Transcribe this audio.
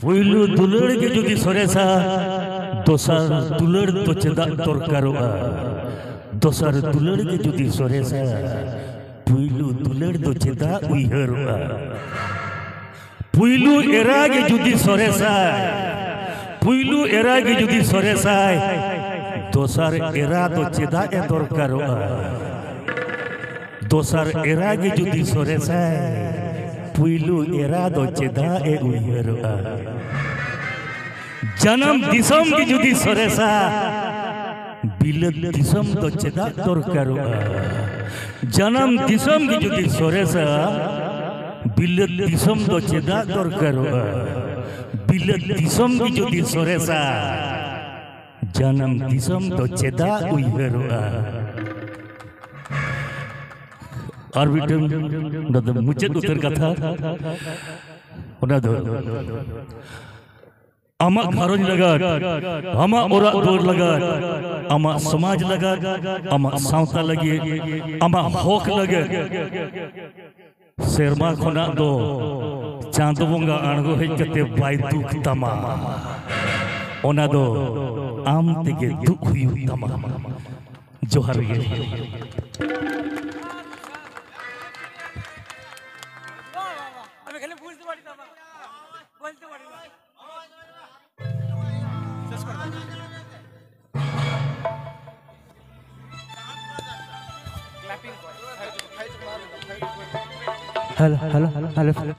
पुइलु दुलड़ के जुदी सरेसा दोसर दुलड़ तो चेदा दरकारोआ दोसर दुलड़ के जुदी सरेसा पुइलु दुलड़ तो चेदा उइहरोआ पुइलु एरा के जुदी सरेसा पुइलु एरा के जुदी सरेसा दोसर एरा तो चेदा ए दरकारोआ दोसर एरा के जुदी सरेसा पुइलु एरा दो चेदा ए उइहरोआ जन्म दिसम की जुदी सरेसा बिलत दिसम दो चेदा दरकारोआ जन्म दिसम की जुदी सरेसा बिलत दिसम दो चेदा दरकारोआ बिलत दिसम की जुदी सरेसा जन्म दिसम दो चेदा उइहरोआ और बिटम नदम मुचेद उतर कथा ओना दो आमा घरज लगा आमा ओरा दोर लगा आमा समाज लगा आमा सावता लगे आमा होक लगे शेरमा खना दो चांदो बंगा आणगो हेज कते बाय दुख तमा ओना दो आम तेगे दुख हुयु तमा जोहार गे हेलो हेलो हेलो हेलो